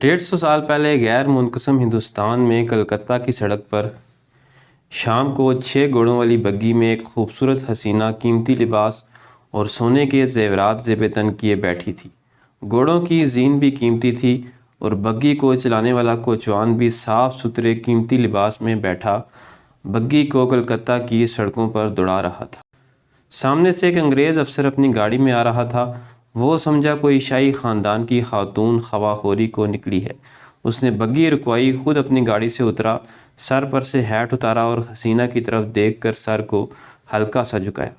150 سال پہلے غیر منقسم ہندوستان میں کلکتہ کی سڑک پر شام کو 6 گھوڑوں والی بگی میں ایک خوبصورت حسینہ قیمتی لباس اور سونے کے زیورات زیب تن کیے بیٹھی تھی۔ گھوڑوں کی زین بھی قیمتی تھی اور بگی کو چلانے والا کوچوان بھی صاف ستھرے قیمتی لباس میں بیٹھا بگی کو کلکتہ کی سڑکوں پر دوڑا رہا تھا۔ سامنے سے ایک انگریز افسر اپنی گاڑی میں آ رہا تھا۔ وہ سمجھا کوئی شاہی خاندان کی خاتون خواخوری کو نکلی ہے۔ اس نے بگی رکوائی، خود اپنی گاڑی سے اترا، سر پر سے ہیٹ اتارا اور حسینہ کی طرف دیکھ کر سر کو ہلکا سا جھکایا۔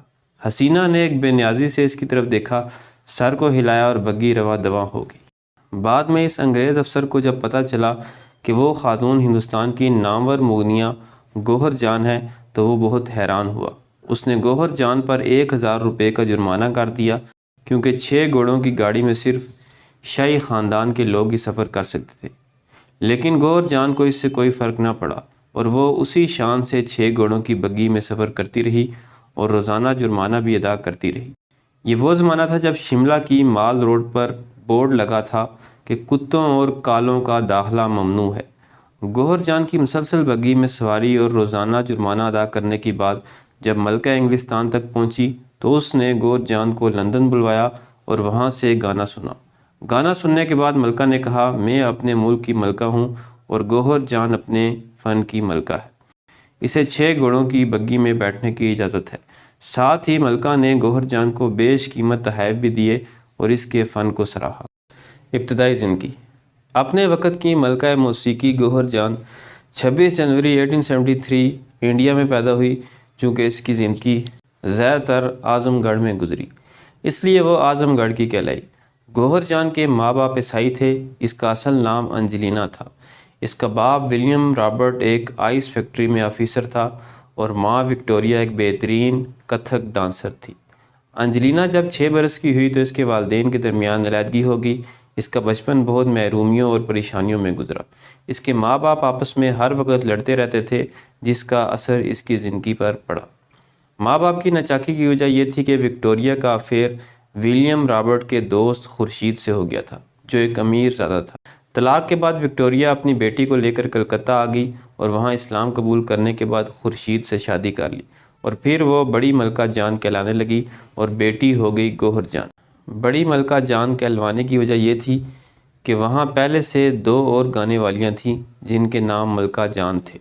حسینہ نے ایک بے نیازی سے اس کی طرف دیکھا، سر کو ہلایا اور بگی رواں دواں ہو گئی۔ بعد میں اس انگریز افسر کو جب پتہ چلا کہ وہ خاتون ہندوستان کی نامور مغنیہ گوہر جان ہے تو وہ بہت حیران ہوا۔ اس نے گوہر جان پر 1000 روپے کا جرمانہ کر دیا، کیونکہ 6 گھوڑوں کی گاڑی میں صرف شاہی خاندان کے لوگ ہی سفر کر سکتے تھے۔ لیکن گوہر جان کو اس سے کوئی فرق نہ پڑا اور وہ اسی شان سے 6 گھوڑوں کی بگی میں سفر کرتی رہی اور روزانہ جرمانہ بھی ادا کرتی رہی۔ یہ وہ زمانہ تھا جب شملہ کی مال روڈ پر بورڈ لگا تھا کہ کتوں اور کالوں کا داخلہ ممنوع ہے۔ گوہر جان کی مسلسل بگی میں سواری اور روزانہ جرمانہ ادا کرنے کے بعد جب ملکہ انگلستان تک پہنچی تو اس نے گوہر جان کو لندن بلوایا اور وہاں سے گانا سنا۔ گانا سننے کے بعد ملکہ نے کہا، میں اپنے ملک کی ملکہ ہوں اور گوہر جان اپنے فن کی ملکہ ہے۔ اسے 6 گھوڑوں کی بگی میں بیٹھنے کی اجازت ہے۔ ساتھ ہی ملکہ نے گوہر جان کو بیش قیمت تحائف بھی دیے اور اس کے فن کو سراہا۔ ابتدائی زندگی۔ اپنے وقت کی ملکہ موسیقی گوہر جان 26 جنوری 1873 انڈیا میں پیدا ہوئی۔ چونکہ اس کی زندگی زیادہ تر اعظم گڑھ میں گزری، اس لیے وہ اعظم گڑھ کی کہلائی۔ گوہر جان کے ماں باپ عیسائی تھے۔ اس کا اصل نام انجلینا تھا۔ اس کا باپ ولیم رابرٹ ایک آئس فیکٹری میں آفیسر تھا اور ماں وکٹوریا ایک بہترین کتھک ڈانسر تھی۔ انجلینا جب 6 برس کی ہوئی تو اس کے والدین کے درمیان علیحدگی ہو گئی۔ اس کا بچپن بہت محرومیوں اور پریشانیوں میں گزرا۔ اس کے ماں باپ آپس میں ہر وقت لڑتے رہتے تھے، جس کا اثر اس کی زندگی پر پڑا۔ ماں باپ کی ناچاکی کی وجہ یہ تھی کہ وکٹوریا کا افیئر ولیم رابرٹ کے دوست خورشید سے ہو گیا تھا، جو ایک امیر زادہ تھا۔ طلاق کے بعد وکٹوریا اپنی بیٹی کو لے کر کلکتہ آ گئی اور وہاں اسلام قبول کرنے کے بعد خورشید سے شادی کر لی اور پھر وہ بڑی ملکہ جان کہلانے لگی اور بیٹی ہو گئی گوہر جان۔ بڑی ملکہ جان کہلوانے کی وجہ یہ تھی کہ وہاں پہلے سے 2 اور گانے والیاں تھیں جن کے نام ملکہ جان تھے،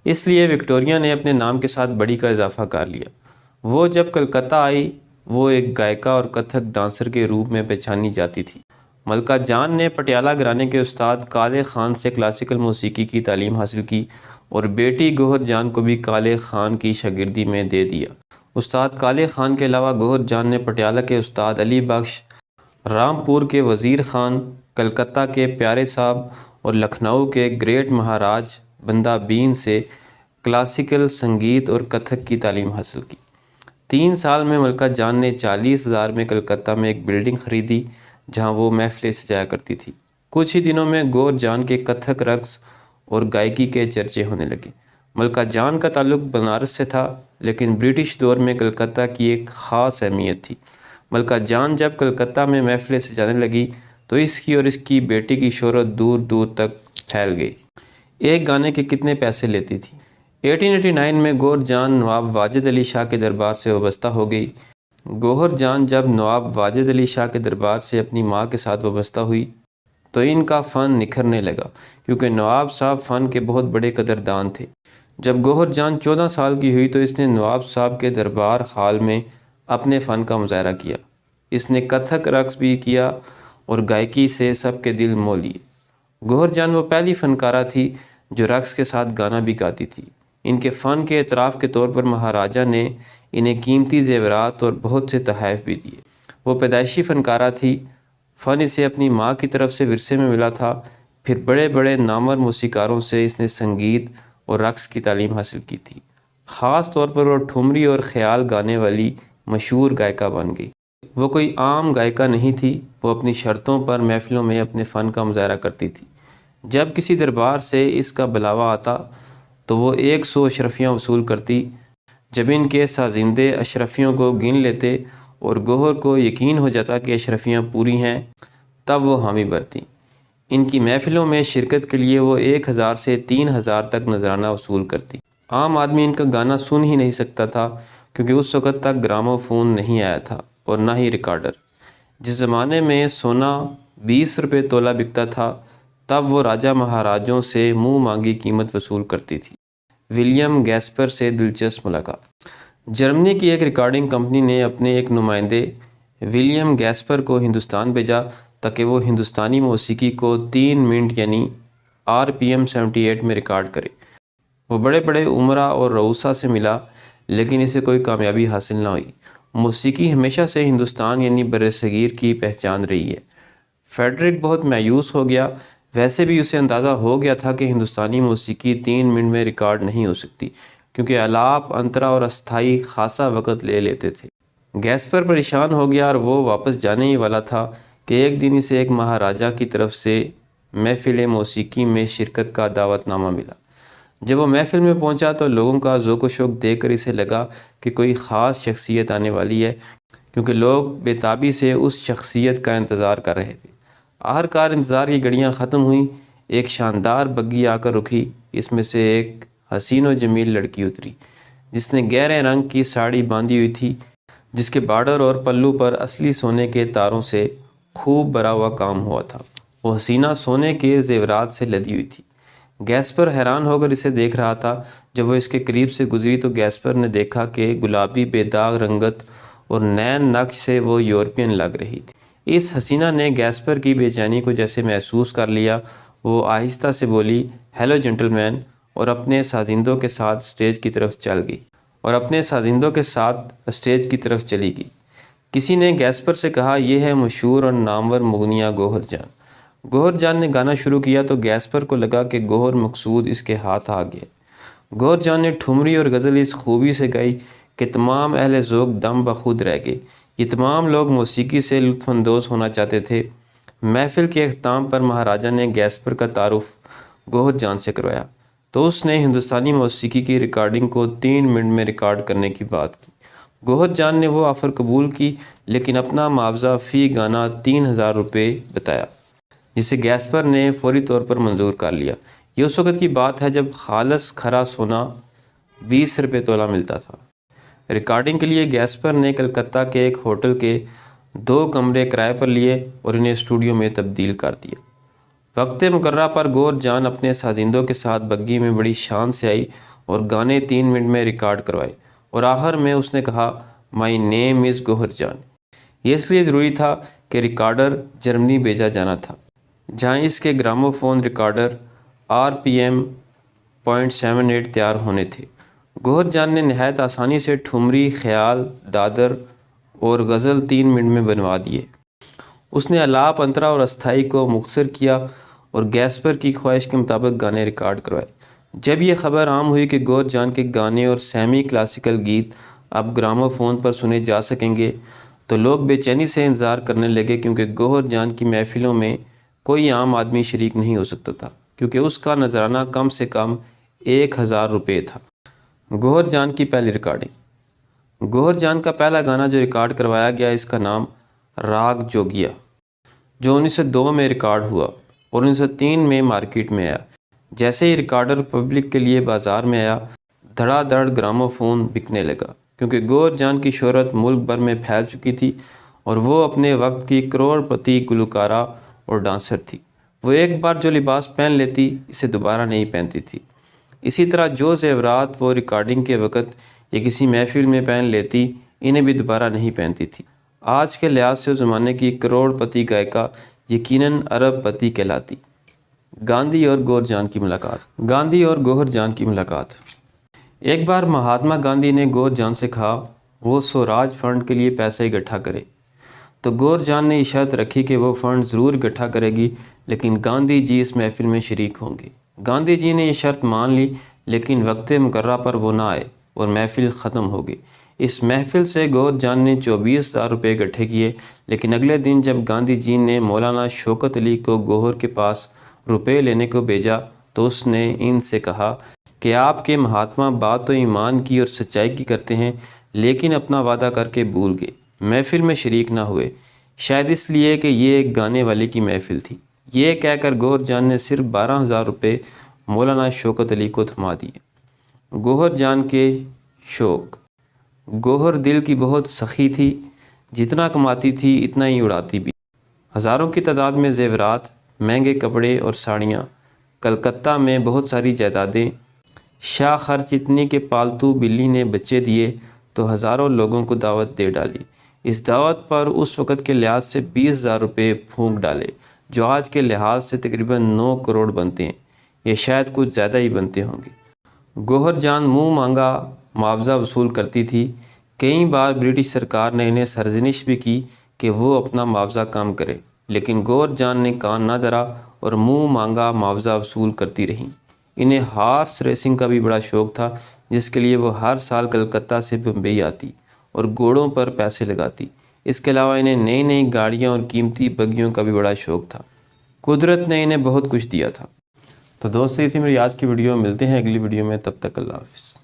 اس لیے وکٹوریا نے اپنے نام کے ساتھ بڑی کا اضافہ کر لیا۔ وہ جب کلکتہ آئی وہ ایک گائیکا اور کتھک ڈانسر کے روپ میں پہچانی جاتی تھی۔ ملکہ جان نے پٹیالہ گھرانے کے استاد کالے خان سے کلاسیکل موسیقی کی تعلیم حاصل کی اور بیٹی گوہر جان کو بھی کالے خان کی شاگردی میں دے دیا۔ استاد کالے خان کے علاوہ گوہر جان نے پٹیالہ کے استاد علی بخش، رامپور کے وزیر خان، کلکتہ کے پیارے صاحب اور لکھنؤ کے گریٹ مہاراج بندہ بین سے کلاسیکل سنگیت اور کتھک کی تعلیم حاصل کی۔ 3 سال میں ملکہ جان نے 40,000 میں کلکتہ میں ایک بلڈنگ خریدی جہاں وہ محفلیں سجایا کرتی تھی۔ کچھ ہی دنوں میں گوہر جان کے کتھک رقص اور گائیکی کے چرچے ہونے لگے۔ ملکہ جان کا تعلق بنارس سے تھا، لیکن برٹش دور میں کلکتہ کی ایک خاص اہمیت تھی۔ ملکہ جان جب کلکتہ میں محفلیں سجانے لگی تو اس کی اور اس کی بیٹی کی شہرت دور دور تک پھیل گئی۔ ایک گانے کے کتنے پیسے لیتی تھی؟ 1889 میں گوہر جان نواب واجد علی شاہ کے دربار سے وابستہ ہو گئی۔ گوہر جان جب نواب واجد علی شاہ کے دربار سے اپنی ماں کے ساتھ وابستہ ہوئی تو ان کا فن نکھرنے لگا، کیونکہ نواب صاحب فن کے بہت بڑے قدردان تھے۔ جب گوہر جان 14 سال کی ہوئی تو اس نے نواب صاحب کے دربار ہال میں اپنے فن کا مظاہرہ کیا۔ اس نے کتھک رقص بھی کیا اور گائیکی سے سب کے دل مو لیے۔ گوہر جان وہ پہلی فنکارہ تھی جو رقص کے ساتھ گانا بھی گاتی تھی۔ ان کے فن کے اعتراف کے طور پر مہاراجہ نے انہیں قیمتی زیورات اور بہت سے تحائف بھی دیے۔ وہ پیدائشی فنکارہ تھی۔ فن اسے اپنی ماں کی طرف سے ورثے میں ملا تھا۔ پھر بڑے بڑے نامور موسیقاروں سے اس نے سنگیت اور رقص کی تعلیم حاصل کی تھی۔ خاص طور پر وہ ٹھمری اور خیال گانے والی مشہور گائیکا بن گئی۔ وہ کوئی عام گائیکا نہیں تھی، وہ اپنی شرطوں پر محفلوں میں اپنے فن کا مظاہرہ کرتی تھی۔ جب کسی دربار سے اس کا بلاوا آتا تو وہ 100 اشرفیاں وصول کرتی۔ جب ان کے سازندے اشرفیوں کو گن لیتے اور گوہر کو یقین ہو جاتا کہ اشرفیاں پوری ہیں، تب وہ حامی بھرتی۔ ان کی محفلوں میں شرکت کے لیے وہ 1000 سے 3000 تک نذرانہ وصول کرتی۔ عام آدمی ان کا گانا سن ہی نہیں سکتا تھا کیونکہ اس وقت تک گرامو فون نہیں آیا تھا اور نہ ہی ریکارڈر۔ جس زمانے میں سونا 20 روپے تولہ بکتا تھا، تب وہ راجہ مہاراجوں سے منہ مانگی قیمت وصول کرتی تھی۔ ولیم گیسپر سے دلچسپ ملاقات۔ جرمنی کی ایک ریکارڈنگ کمپنی نے اپنے ایک نمائندے ولیم گیسپر کو ہندوستان بھیجا تاکہ وہ ہندوستانی موسیقی کو 3 منٹ یعنی RPM 78 میں ریکارڈ کرے۔ وہ بڑے بڑے عمرا اور رؤسا سے ملا لیکن اسے کوئی کامیابی حاصل نہ ہوئی۔ موسیقی ہمیشہ سے ہندوستان یعنی برصغیر کی پہچان رہی ہے۔ فریڈرک بہت مایوس ہو گیا، ویسے بھی اسے اندازہ ہو گیا تھا کہ ہندوستانی موسیقی 3 منٹ میں ریکارڈ نہیں ہو سکتی کیونکہ آلاپ، انترا اور استھائی خاصا وقت لے لیتے تھے۔ گیسپر پریشان ہو گیا اور وہ واپس جانے ہی والا تھا کہ ایک دن اسے ایک مہاراجہ کی طرف سے محفل موسیقی میں شرکت کا دعوت نامہ ملا۔ جب وہ محفل میں پہنچا تو لوگوں کا ذوق و شوق دیکھ کر اسے لگا کہ کوئی خاص شخصیت آنے والی ہے کیونکہ لوگ بے تابی سے اس شخصیت کا انتظار کر رہے تھے۔ آخرکار انتظار کی گھڑیاں ختم ہوئیں، ایک شاندار بگی آ کر رکی، اس میں سے ایک حسین و جمیل لڑکی اتری جس نے گہرے رنگ کی ساڑی باندھی ہوئی تھی، جس کے بارڈر اور پلو پر اصلی سونے کے تاروں سے خوب بھرا ہوا کام ہوا تھا۔ وہ حسینہ سونے کے زیورات سے لدی ہوئی تھی۔ گیسپر حیران ہو کر اسے دیکھ رہا تھا۔ جب وہ اس کے قریب سے گزری تو گیسپر نے دیکھا کہ گلابی بے داغ رنگت اور نین نقش سے وہ یورپین لگ رہی تھی۔ اس حسینہ نے گیسپر کی بے چینی کو جیسے محسوس کر لیا۔ وہ آہستہ سے بولی، ہیلو جنٹل مین، اور اپنے سازندوں کے ساتھ اسٹیج کی طرف چلی گئی۔ کسی نے گیسپر سے کہا، یہ ہے مشہور اور نامور مغنیہ گوہر جان۔ گوہر جان نے گانا شروع کیا تو گیسپر کو لگا کہ گوہر مقصود اس کے ہاتھ آ گیا۔ گوہر جان نے ٹھمری اور غزل اس خوبی سے گائی کہ تمام اہل ذوق دم بخود رہ گئے۔ یہ تمام لوگ موسیقی سے لطف اندوز ہونا چاہتے تھے۔ محفل کے اختتام پر مہاراجہ نے گیسپر کا تعارف گوہر جان سے کروایا تو اس نے ہندوستانی موسیقی کی ریکارڈنگ کو 3 منٹ میں ریکارڈ کرنے کی بات کی۔ گوہر جان نے وہ آفر قبول کی لیکن اپنا معاوضہ فی گانا 3000 روپے بتایا، جسے گیسپر نے فوری طور پر منظور کر لیا۔ یہ اس وقت کی بات ہے جب خالص کھرا سونا 20 روپے تولہ ملتا تھا۔ ریکارڈنگ کے لیے گیسپر نے کلکتہ کے ایک ہوٹل کے 2 کمرے کرائے پر لیے اور انہیں اسٹوڈیو میں تبدیل کر دیا۔ وقت مقررہ پر گوہر جان اپنے سازندوں کے ساتھ بگی میں بڑی شان سے آئی اور گانے 3 منٹ میں ریکارڈ کروائے، اور آخر میں اس نے کہا، مائی نیم از گوہر جان۔ یہ اس لیے ضروری تھا کہ ریکارڈر جرمنی بھیجا جانا تھا جہاں اس کے گراموفون ریکارڈر RPM 78 تیار ہونے تھے۔ گوہر جان نے نہایت آسانی سے ٹھمری، خیال، دادر اور غزل 3 منٹ میں بنوا دیے۔ اس نے آلاپ، انترا اور استھائی کو مختصر کیا اور گیسپر کی خواہش کے مطابق گانے ریکارڈ کروائے۔ جب یہ خبر عام ہوئی کہ گوہر جان کے گانے اور سیمی کلاسیکل گیت اب گراموفون پر سنے جا سکیں گے تو لوگ بے چینی سے انتظار کرنے لگے کیونکہ گوہر جان کی محفلوں میں کوئی عام آدمی شریک نہیں ہو سکتا تھا کیونکہ اس کا نذرانہ کم سے کم 1000 روپے تھا۔ گوہر جان کی پہلی ریکارڈنگ۔ گوہر جان کا پہلا گانا جو ریکارڈ کروایا گیا اس کا نام راگ جوگیا، جو 1902 میں ریکارڈ ہوا اور 1903 میں مارکیٹ میں آیا۔ جیسے ہی ریکارڈر پبلک کے لیے بازار میں آیا، دھڑا دھڑ گراموفون بکنے لگا کیونکہ گوہر جان کی شہرت ملک بھر میں پھیل چکی تھی اور وہ اپنے وقت کی کروڑ پتی گلوکارہ اور ڈانسر تھی۔ وہ ایک بار جو لباس پہن لیتی اسے دوبارہ نہیں پہنتی تھی۔ اسی طرح جو زیورات وہ ریکارڈنگ کے وقت یا کسی محفل میں پہن لیتی انہیں بھی دوبارہ نہیں پہنتی تھی۔ آج کے لحاظ سے اس زمانے کی کروڑ پتی گائیکا یقیناً ارب پتی کہلاتی۔ گاندھی اور گوہر جان کی ملاقات۔ گاندھی اور گوہر جان کی ملاقات۔ ایک بار مہاتما گاندھی نے گوہر جان سے کہا وہ سوراج فنڈ کے لیے پیسہ اکٹھا کرے، تو گوہر جان نے شرط رکھی کہ وہ فنڈ ضرور اکٹھا کرے گی لیکن گاندھی جی اس محفل میں شریک ہوں گے۔ گاندھی جی نے یہ شرط مان لی لیکن وقت مقررہ پر وہ نہ آئے اور محفل ختم ہو گئی۔ اس محفل سے گوہر جان نے 24,000 روپے اکٹھے کیے، لیکن اگلے دن جب گاندھی جی نے مولانا شوکت علی کو گوہر کے پاس روپے لینے کو بھیجا تو اس نے ان سے کہا کہ آپ کے مہاتما بات تو ایمان کی اور سچائی کی کرتے ہیں لیکن اپنا وعدہ کر کے بھول گئے، محفل میں شریک نہ ہوئے، شاید اس لیے کہ یہ ایک گانے والے کی محفل تھی۔ یہ کہہ کر گوہر جان نے صرف 12,000 روپے مولانا شوکت علی کو تھما دیے۔ گوہر جان کے شوق۔ گوہر دل کی بہت سخی تھی، جتنا کماتی تھی اتنا ہی اڑاتی بھی۔ ہزاروں کی تعداد میں زیورات، مہنگے کپڑے اور ساڑیاں، کلکتہ میں بہت ساری جائیدادیں، شاہ خرچ اتنی کہ پالتو بلی نے بچے دیے تو ہزاروں لوگوں کو دعوت دے ڈالی۔ اس دعوت پر اس وقت کے لحاظ سے 20,000 روپے پھونک ڈالے، جو آج کے لحاظ سے تقریباً 9 کروڑ بنتے ہیں، یا شاید کچھ زیادہ ہی بنتے ہوں گے۔ گوہر جان منہ مانگا معاوضہ وصول کرتی تھی۔ کئی بار برٹش سرکار نے انہیں سرزنش بھی کی کہ وہ اپنا معاوضہ کم کرے، لیکن گوہر جان نے کان نہ دھرا اور منہ مانگا معاوضہ وصول کرتی رہیں۔ انہیں ہارس ریسنگ کا بھی بڑا شوق تھا، جس کے لیے وہ ہر سال کلکتہ سے بمبئی آتی اور گھوڑوں پر پیسے لگاتی۔ اس کے علاوہ انہیں نئی نئی گاڑیاں اور قیمتی بگیوں کا بھی بڑا شوق تھا۔ قدرت نے انہیں بہت کچھ دیا تھا۔ تو دوستو، یہ تھی میری آج کی ویڈیو۔ ملتے ہیں اگلی ویڈیو میں، تب تک اللہ حافظ۔